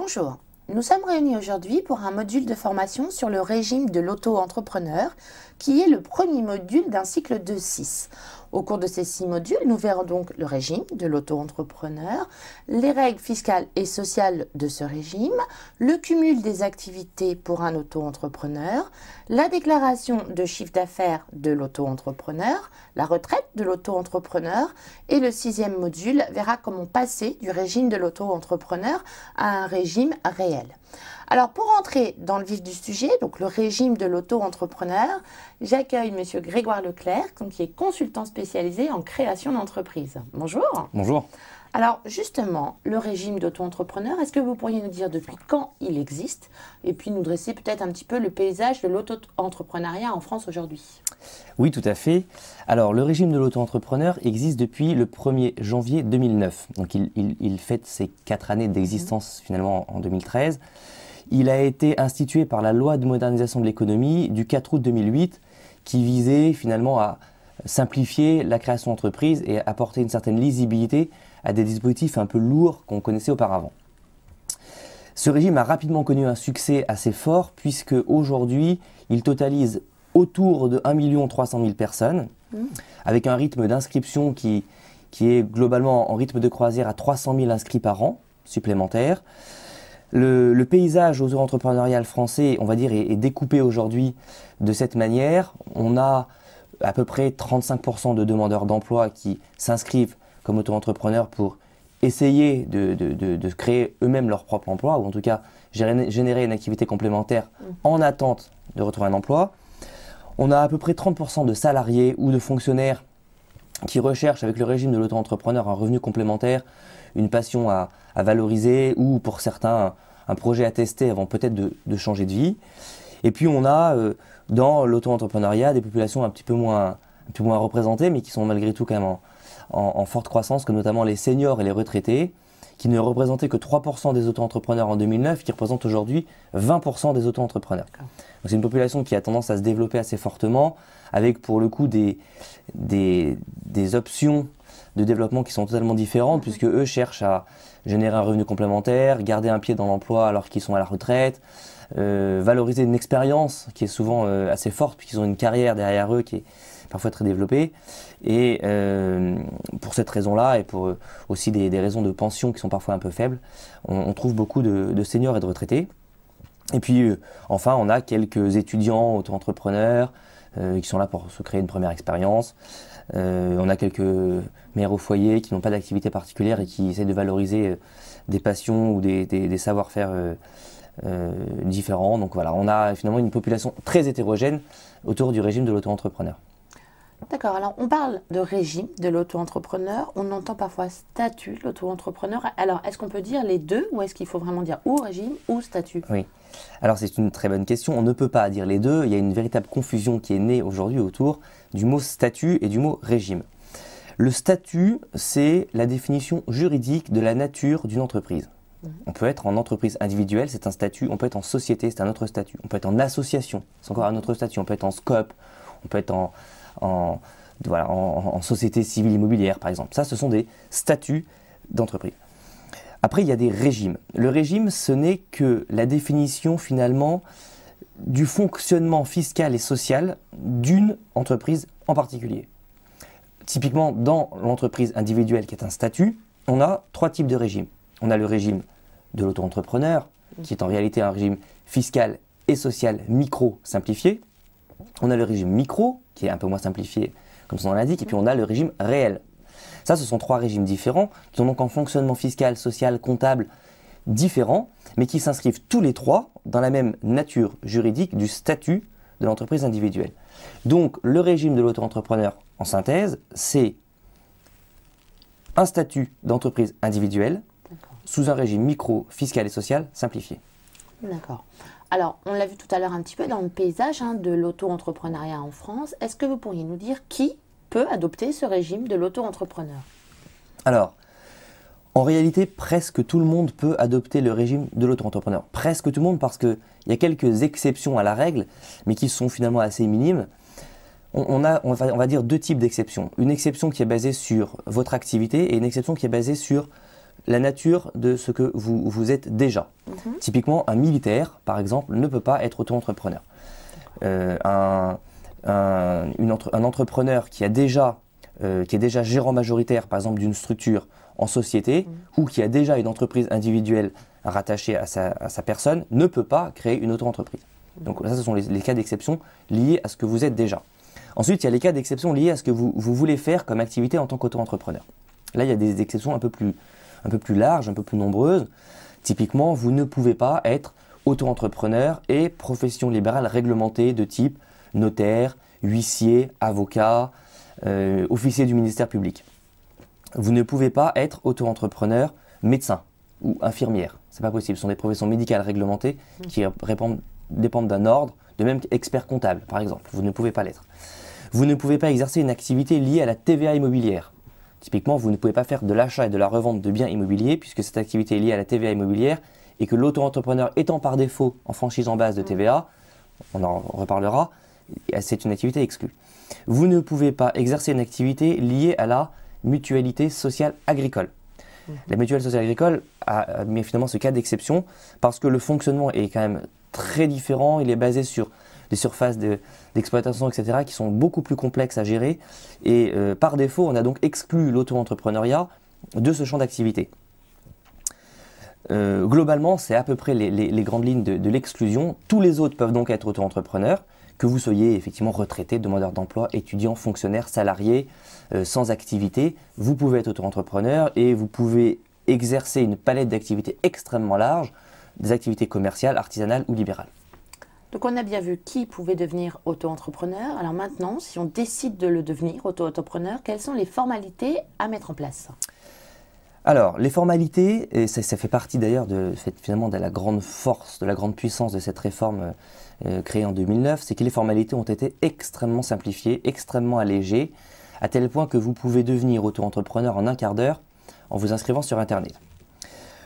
Bonjour, nous sommes réunis aujourd'hui pour un module de formation sur le régime de l'auto-entrepreneur qui est le premier module d'un cycle de 6. Au cours de ces 6 modules, nous verrons donc le régime de l'auto-entrepreneur, les règles fiscales et sociales de ce régime, le cumul des activités pour un auto-entrepreneur, la déclaration de chiffre d'affaires de l'auto-entrepreneur, la retraite de l'auto-entrepreneur et le 6e module verra comment passer du régime de l'auto-entrepreneur à un régime réel. Alors pour entrer dans le vif du sujet, donc le régime de l'auto-entrepreneur, j'accueille M. Grégoire Leclerc, qui est consultant spécialisé en création d'entreprise. Bonjour. Bonjour. Alors justement, le régime d'auto-entrepreneur, est-ce que vous pourriez nous dire depuis quand il existe et puis nous dresser peut-être un petit peu le paysage de l'auto-entrepreneuriat en France aujourd'hui? Oui, tout à fait. Alors, le régime de l'auto-entrepreneur existe depuis le 1er janvier 2009. Donc, il fête ses 4 années d'existence finalement en 2013. Il a été institué par la loi de modernisation de l'économie du 4 août 2008 qui visait finalement à simplifier la création d'entreprise et apporter une certaine lisibilité à des dispositifs un peu lourds qu'on connaissait auparavant. Ce régime a rapidement connu un succès assez fort puisque aujourd'hui, il totalise autour de 1 300 000 personnes, avec un rythme d'inscription qui est globalement en rythme de croisière à 300 000 inscrits par an supplémentaires. Le paysage auto-entrepreneurial français, on va dire, est découpé aujourd'hui de cette manière. On a à peu près 35% de demandeurs d'emploi qui s'inscrivent comme auto-entrepreneurs pour essayer de créer eux-mêmes leur propre emploi, ou en tout cas générer une activité complémentaire en attente de retrouver un emploi. On a à peu près 30% de salariés ou de fonctionnaires qui recherchent avec le régime de l'auto-entrepreneur un revenu complémentaire, une passion à valoriser ou pour certains un projet à tester avant peut-être de changer de vie. Et puis on a dans l'auto-entrepreneuriat des populations un peu moins représentées mais qui sont malgré tout quand même en forte croissance, comme notamment les seniors et les retraités, qui ne représentaient que 3% des auto-entrepreneurs en 2009, qui représentent aujourd'hui 20% des auto-entrepreneurs. C'est une population qui a tendance à se développer assez fortement, avec pour le coup des options de développement qui sont totalement différentes, puisque eux cherchent à générer un revenu complémentaire, garder un pied dans l'emploi alors qu'ils sont à la retraite, valoriser une expérience qui est souvent assez forte, puisqu'ils ont une carrière derrière eux qui est parfois très développée. Et pour cette raison-là, et pour aussi des raisons de pension qui sont parfois un peu faibles, on trouve beaucoup de seniors et de retraités. Et puis enfin, on a quelques étudiants auto-entrepreneurs qui sont là pour se créer une première expérience. On a quelques mères au foyer qui n'ont pas d'activité particulière et qui essaient de valoriser des passions ou des savoir-faire différents. Donc voilà, on a finalement une population très hétérogène autour du régime de l'auto-entrepreneur. D'accord, alors on parle de régime de l'auto-entrepreneur, on entend parfois statut de l'auto-entrepreneur. Alors est-ce qu'on peut dire les deux ou est-ce qu'il faut vraiment dire ou régime ou statut? Oui, alors c'est une très bonne question, on ne peut pas dire les deux, il y a une véritable confusion qui est née aujourd'hui autour du mot statut et du mot régime. Le statut, c'est la définition juridique de la nature d'une entreprise. On peut être en entreprise individuelle, c'est un statut, on peut être en société, c'est un autre statut, on peut être en association, c'est encore un autre statut, on peut être en SCOP, on peut être en société civile immobilière par exemple. Ça, ce sont des statuts d'entreprise. Après, il y a des régimes. Le régime, ce n'est que la définition finalement du fonctionnement fiscal et social d'une entreprise en particulier. Typiquement, dans l'entreprise individuelle qui est un statut, on a 3 types de régimes. On a le régime de l'auto-entrepreneur, qui est en réalité un régime fiscal et social micro simplifié. On a le régime micro, qui est un peu moins simplifié, comme son nom l'indique, et puis on a le régime réel. Ça, ce sont 3 régimes différents, qui ont donc un fonctionnement fiscal, social, comptable différent, mais qui s'inscrivent tous les 3 dans la même nature juridique du statut de l'entreprise individuelle. Donc, le régime de l'auto-entrepreneur, en synthèse, c'est un statut d'entreprise individuelle sous un régime micro, fiscal et social simplifié. D'accord. Alors, on l'a vu tout à l'heure un petit peu dans le paysage de l'auto-entrepreneuriat en France. Est-ce que vous pourriez nous dire qui peut adopter ce régime de l'auto-entrepreneur? Alors, en réalité, presque tout le monde peut adopter le régime de l'auto-entrepreneur. Presque tout le monde parce qu'il y a quelques exceptions à la règle, mais qui sont finalement assez minimes. On va dire 2 types d'exceptions. Une exception qui est basée sur votre activité et une exception qui est basée sur la nature de ce que vous êtes déjà. Typiquement, un militaire, par exemple, ne peut pas être auto-entrepreneur. Un entrepreneur qui est déjà gérant majoritaire, par exemple, d'une structure en société, ou qui a déjà une entreprise individuelle rattachée à sa personne, ne peut pas créer une auto-entreprise. Donc ça, ce sont les cas d'exception liés à ce que vous êtes déjà. Ensuite, il y a les cas d'exception liés à ce que vous voulez faire comme activité en tant qu'auto-entrepreneur. Là, il y a des exceptions un peu plus larges, un peu plus nombreuses. Typiquement, vous ne pouvez pas être auto-entrepreneur et profession libérale réglementée de type notaire, huissier, avocat, officier du ministère public. Vous ne pouvez pas être auto-entrepreneur, médecin ou infirmière. Ce n'est pas possible. Ce sont des professions médicales réglementées qui dépendent d'un ordre, de même qu'expert comptable, par exemple. Vous ne pouvez pas l'être. Vous ne pouvez pas exercer une activité liée à la TVA immobilière. Typiquement, vous ne pouvez pas faire de l'achat et de la revente de biens immobiliers puisque cette activité est liée à la TVA immobilière et que l'auto-entrepreneur étant par défaut en franchise en base de TVA, on en reparlera, c'est une activité exclue. Vous ne pouvez pas exercer une activité liée à la mutualité sociale agricole. La mutuelle sociale agricole a mis finalement ce cas d'exception parce que le fonctionnement est quand même très différent, il est basé sur des surfaces d'exploitation, etc., qui sont beaucoup plus complexes à gérer. Et par défaut, on a donc exclu l'auto-entrepreneuriat de ce champ d'activité. Globalement, c'est à peu près les grandes lignes de l'exclusion. Tous les autres peuvent donc être auto-entrepreneurs, que vous soyez effectivement retraité, demandeur d'emploi, étudiant, fonctionnaire, salarié, sans activité. Vous pouvez être auto-entrepreneur et vous pouvez exercer une palette d'activités extrêmement large, des activités commerciales, artisanales ou libérales. Donc on a bien vu qui pouvait devenir auto-entrepreneur. Alors maintenant, si on décide de le devenir, auto-entrepreneur, quelles sont les formalités à mettre en place? Alors, les formalités, et ça fait partie d'ailleurs finalement de la grande force, de la grande puissance de cette réforme créée en 2009, c'est que les formalités ont été extrêmement simplifiées, extrêmement allégées, à tel point que vous pouvez devenir auto-entrepreneur en un quart d'heure en vous inscrivant sur Internet.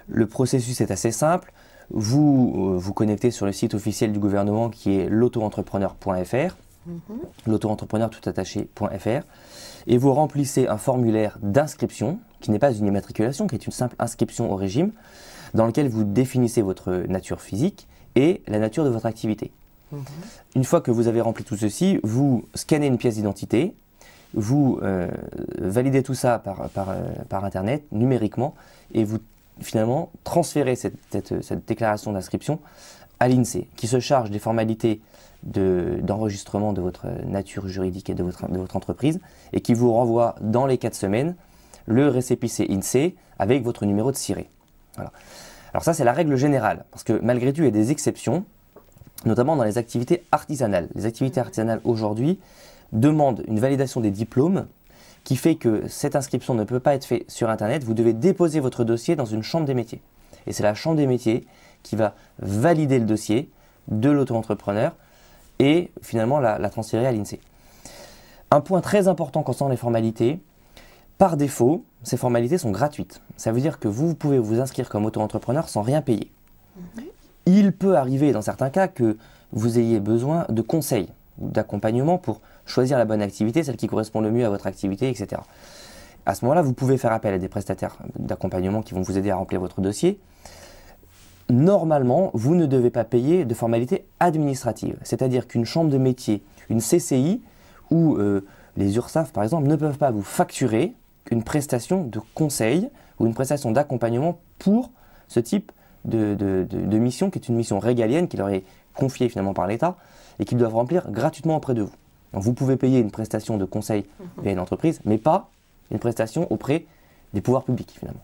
Le processus est assez simple. Vous vous connectez sur le site officiel du gouvernement qui est l'auto-entrepreneur.fr, l'auto-entrepreneur tout attaché.fr, et vous remplissez un formulaire d'inscription, qui n'est pas une immatriculation, qui est une simple inscription au régime, dans lequel vous définissez votre nature physique et la nature de votre activité. Une fois que vous avez rempli tout ceci, vous scannez une pièce d'identité, vous validez tout ça par Internet, numériquement, et vous finalement transférez cette déclaration d'inscription à l'INSEE, qui se charge des formalités d'enregistrement de votre nature juridique et de votre entreprise, et qui vous renvoie dans les 4 semaines le récépissé INSEE avec votre numéro de SIRET. Voilà. Alors ça, c'est la règle générale, parce que malgré tout, il y a des exceptions, notamment dans les activités artisanales. Les activités artisanales aujourd'hui demandent une validation des diplômes qui fait que cette inscription ne peut pas être faite sur Internet. Vous devez déposer votre dossier dans une chambre des métiers. Et c'est la chambre des métiers qui va valider le dossier de l'auto-entrepreneur et finalement la transférer à l'INSEE. Un point très important concernant les formalités, par défaut, ces formalités sont gratuites. Ça veut dire que vous pouvez vous inscrire comme auto-entrepreneur sans rien payer. Il peut arriver dans certains cas que vous ayez besoin de conseils ou d'accompagnement pour choisir la bonne activité, celle qui correspond le mieux à votre activité, etc. À ce moment-là, vous pouvez faire appel à des prestataires d'accompagnement qui vont vous aider à remplir votre dossier. Normalement, vous ne devez pas payer de formalités administratives, c'est-à-dire qu'une chambre de métier, une CCI ou les URSSAF par exemple ne peuvent pas vous facturer une prestation de conseil ou une prestation d'accompagnement pour ce type de mission qui est une mission régalienne qui leur est confiée finalement par l'État et qu'ils doivent remplir gratuitement auprès de vous. Donc vous pouvez payer une prestation de conseil via une entreprise, mais pas une prestation auprès des pouvoirs publics finalement.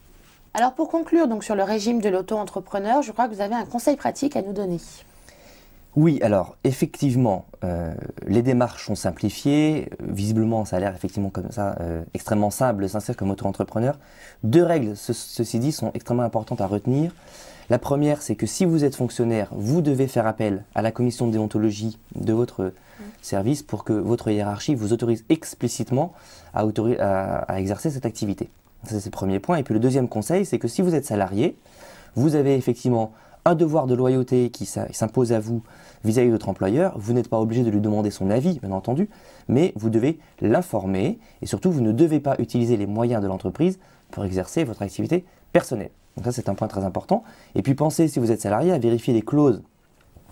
Alors pour conclure donc sur le régime de l'auto-entrepreneur, je crois que vous avez un conseil pratique à nous donner. Oui, alors effectivement, les démarches sont simplifiées. Visiblement, ça a l'air effectivement comme ça extrêmement simple de s'inscrire comme auto-entrepreneur. 2 règles, ceci dit, sont extrêmement importantes à retenir. La première, c'est que si vous êtes fonctionnaire, vous devez faire appel à la commission de déontologie de votre service pour que votre hiérarchie vous autorise explicitement à exercer cette activité. Ça, c'est le premier point. Et puis le deuxième conseil, c'est que si vous êtes salarié, vous avez effectivement un devoir de loyauté qui s'impose à vous vis-à-vis de votre employeur. Vous n'êtes pas obligé de lui demander son avis, bien entendu, mais vous devez l'informer et surtout, vous ne devez pas utiliser les moyens de l'entreprise pour exercer votre activité personnel. Donc ça, c'est un point très important. Et puis pensez, si vous êtes salarié, à vérifier les clauses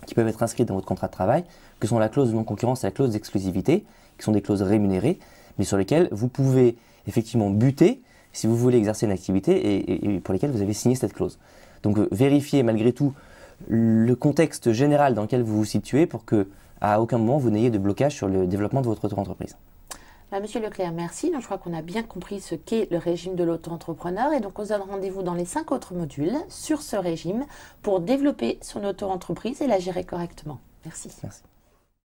qui peuvent être inscrites dans votre contrat de travail, que sont la clause de non-concurrence et la clause d'exclusivité, qui sont des clauses rémunérées, mais sur lesquelles vous pouvez effectivement buter si vous voulez exercer une activité et pour lesquelles vous avez signé cette clause. Donc vérifiez malgré tout le contexte général dans lequel vous vous situez pour que à aucun moment vous n'ayez de blocage sur le développement de votre auto-entreprise. Monsieur Leclerc, merci. Donc, je crois qu'on a bien compris ce qu'est le régime de l'auto-entrepreneur et donc on se donne rendez-vous dans les 5 autres modules sur ce régime pour développer son auto-entreprise et la gérer correctement. Merci. Merci.